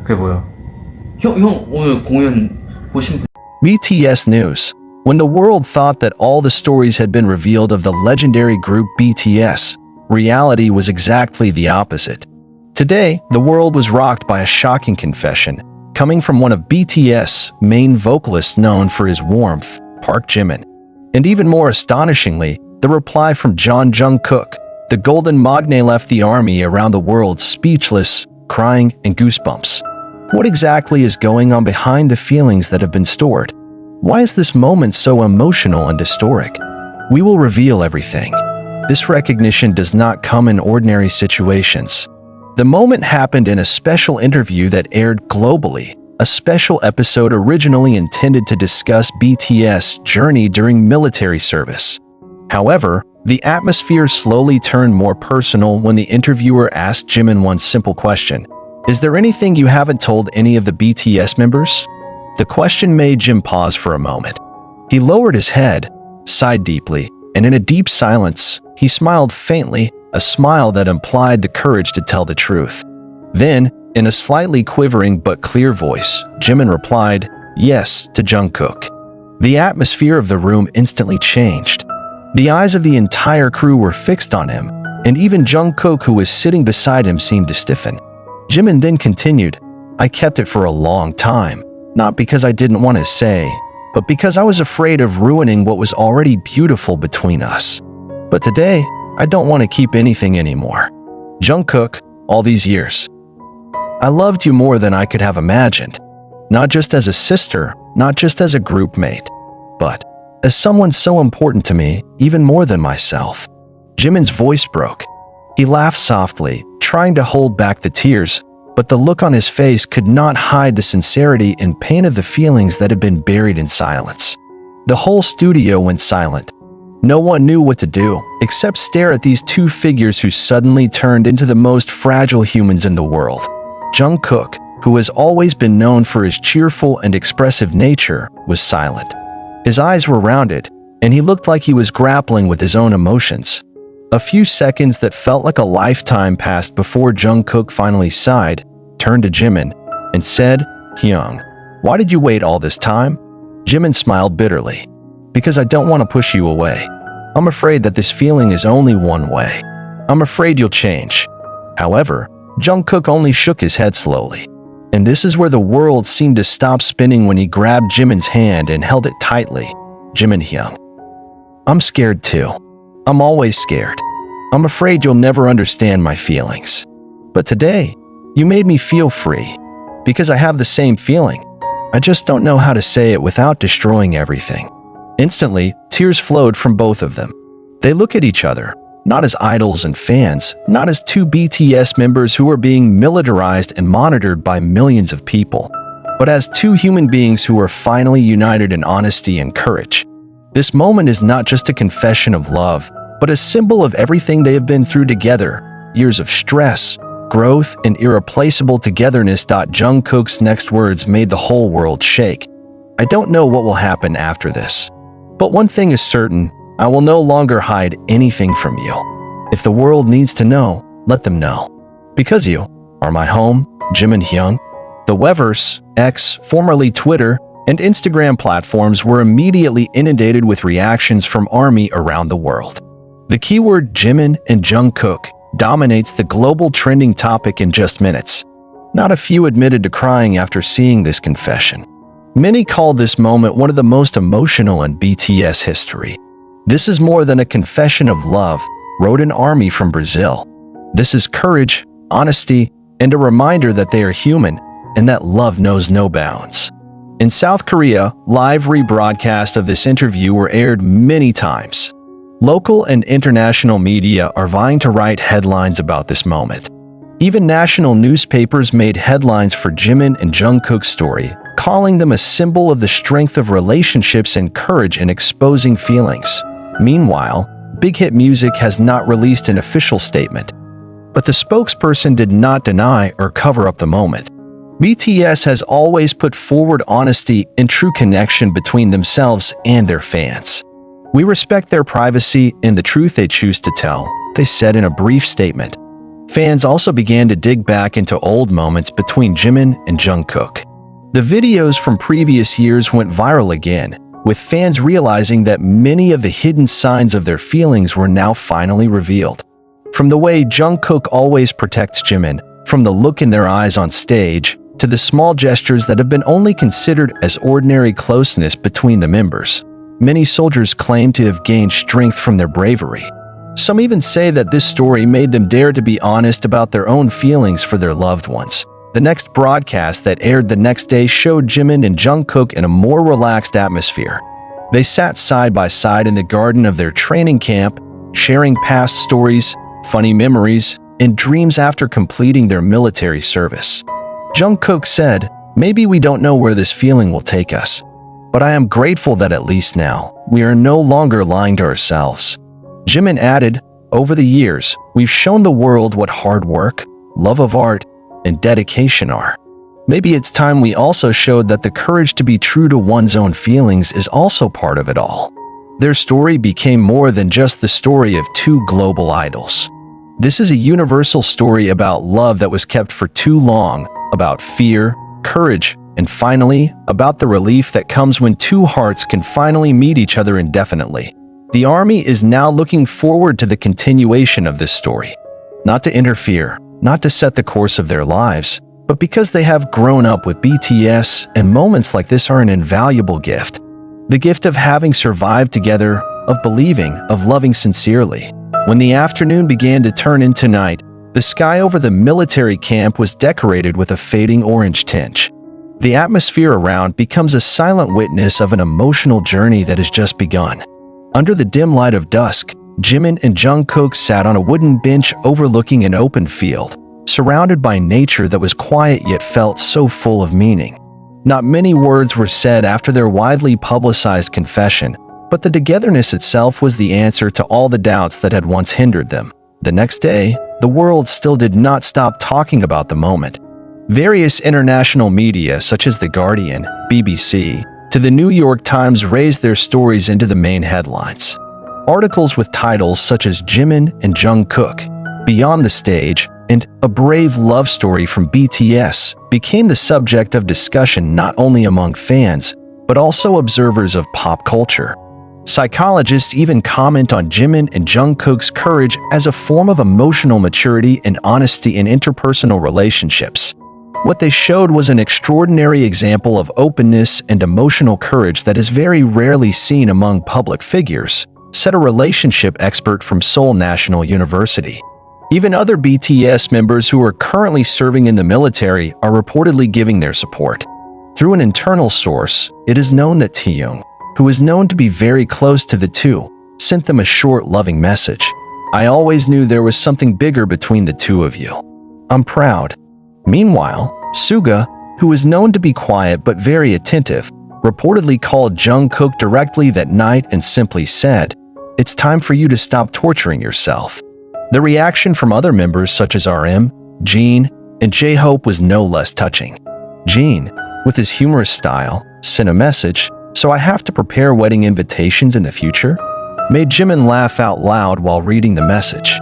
그게 뭐야? 형 오늘 공연 보신 분? BTS news. When the world thought that all the stories had been revealed of the legendary group BTS, reality was exactly the opposite. Today, the world was rocked by a shocking confession, coming from one of BTS' main vocalists known for his warmth, Park Jimin. And even more astonishingly, the reply from Jungkook. The golden magne left the army around the world speechless, crying, and goosebumps. What exactly is going on behind the feelings that have been stored? Why is this moment so emotional and historic? We will reveal everything. This recognition does not come in ordinary situations. The moment happened in a special interview that aired globally, a special episode originally intended to discuss BTS' journey during military service. However, the atmosphere slowly turned more personal when the interviewer asked Jimin one simple question. Is there anything you haven't told any of the BTS members? The question made Jim pause for a moment. He lowered his head, sighed deeply, and in a deep silence, he smiled faintly, a smile that implied the courage to tell the truth. Then, in a slightly quivering but clear voice, Jimin replied, yes, to Jungkook. The atmosphere of the room instantly changed. The eyes of the entire crew were fixed on him, and even Jungkook, who was sitting beside him, seemed to stiffen. Jimin then continued, I kept it for a long time, not because I didn't want to say, but because I was afraid of ruining what was already beautiful between us. But today, I don't want to keep anything anymore. Jungkook, all these years, I loved you more than I could have imagined. Not just as a sister, not just as a group mate, but as someone so important to me, even more than myself. Jimin's voice broke. He laughed softly, trying to hold back the tears, but the look on his face could not hide the sincerity and pain of the feelings that had been buried in silence. The whole studio went silent. No one knew what to do, except stare at these two figures who suddenly turned into the most fragile humans in the world. Jungkook, who has always been known for his cheerful and expressive nature, was silent. His eyes were rounded, and he looked like he was grappling with his own emotions. A few seconds that felt like a lifetime passed before Jungkook finally sighed, turned to Jimin, and said, Hyung, why did you wait all this time? Jimin smiled bitterly. Because I don't want to push you away. I'm afraid that this feeling is only one way. I'm afraid you'll change. However, Jungkook only shook his head slowly. And this is where the world seemed to stop spinning when he grabbed Jimin's hand and held it tightly. Jimin Hyung. I'm scared too. I'm always scared. I'm afraid you'll never understand my feelings. But today, you made me feel free. Because I have the same feeling. I just don't know how to say it without destroying everything. Instantly, tears flowed from both of them. They look at each other, not as idols and fans, not as two BTS members who are being militarized and monitored by millions of people, but as two human beings who are finally united in honesty and courage. This moment is not just a confession of love, but a symbol of everything they have been through together, years of stress, growth, and irreplaceable togetherness. Jungkook's next words made the whole world shake. I don't know what will happen after this. But one thing is certain, I will no longer hide anything from you. If the world needs to know, let them know. Because you are my home, Jimin Hyung. The Weverse, X, formerly Twitter, and Instagram platforms were immediately inundated with reactions from ARMY around the world. The keyword Jimin and Jungkook dominates the global trending topic in just minutes. Not a few admitted to crying after seeing this confession. Many called this moment one of the most emotional in BTS history. This is more than a confession of love, wrote an ARMY from Brazil. This is courage, honesty, and a reminder that they are human and that love knows no bounds. In South Korea, live rebroadcasts of this interview were aired many times. Local and international media are vying to write headlines about this moment. Even national newspapers made headlines for Jimin and Jungkook's story, calling them a symbol of the strength of relationships and courage in exposing feelings. Meanwhile, Big Hit Music has not released an official statement, but the spokesperson did not deny or cover up the moment. BTS has always put forward honesty and true connection between themselves and their fans. We respect their privacy and the truth they choose to tell, they said in a brief statement. Fans also began to dig back into old moments between Jimin and Jungkook. The videos from previous years went viral again, with fans realizing that many of the hidden signs of their feelings were now finally revealed. From the way Jungkook always protects Jimin, from the look in their eyes on stage, to the small gestures that have been only considered as ordinary closeness between the members. Many soldiers claim to have gained strength from their bravery. Some even say that this story made them dare to be honest about their own feelings for their loved ones. The next broadcast that aired the next day showed Jimin and Jungkook in a more relaxed atmosphere. They sat side by side in the garden of their training camp, sharing past stories, funny memories, and dreams after completing their military service. Jungkook said, "Maybe we don't know where this feeling will take us, but I am grateful that at least now, we are no longer lying to ourselves." Jimin added, "Over the years, we've shown the world what hard work, love of art, and dedication are. Maybe it's time we also showed that the courage to be true to one's own feelings is also part of it all." Their story became more than just the story of two global idols. This is a universal story about love that was kept for too long, about fear, courage, and finally, about the relief that comes when two hearts can finally meet each other indefinitely. The army is now looking forward to the continuation of this story. Not to interfere, not to set the course of their lives, but because they have grown up with BTS, and moments like this are an invaluable gift. The gift of having survived together, of believing, of loving sincerely. When the afternoon began to turn into night, the sky over the military camp was decorated with a fading orange tinge. The atmosphere around becomes a silent witness of an emotional journey that has just begun. Under the dim light of dusk, Jimin and Jungkook sat on a wooden bench overlooking an open field, surrounded by nature that was quiet yet felt so full of meaning. Not many words were said after their widely publicized confession, but the togetherness itself was the answer to all the doubts that had once hindered them. The next day, the world still did not stop talking about the moment. Various international media such as The Guardian, BBC, to the New York Times raised their stories into the main headlines. Articles with titles such as Jimin and Jungkook, Beyond the Stage, and A Brave Love Story from BTS became the subject of discussion not only among fans, but also observers of pop culture. Psychologists even comment on Jimin and Jungkook's courage as a form of emotional maturity and honesty in interpersonal relationships. What they showed was an extraordinary example of openness and emotional courage that is very rarely seen among public figures, said a relationship expert from Seoul National University. Even other BTS members who are currently serving in the military are reportedly giving their support. Through an internal source, it is known that Taeyong, who is known to be very close to the two, sent them a short, loving message. "I always knew there was something bigger between the two of you. I'm proud." Meanwhile, Suga, who is known to be quiet but very attentive, reportedly called Jungkook directly that night and simply said, "It's time for you to stop torturing yourself." The reaction from other members such as RM, Jin, and J-Hope was no less touching. Jin, with his humorous style, sent a message, "So I have to prepare wedding invitations in the future?" Made Jimin laugh out loud while reading the message.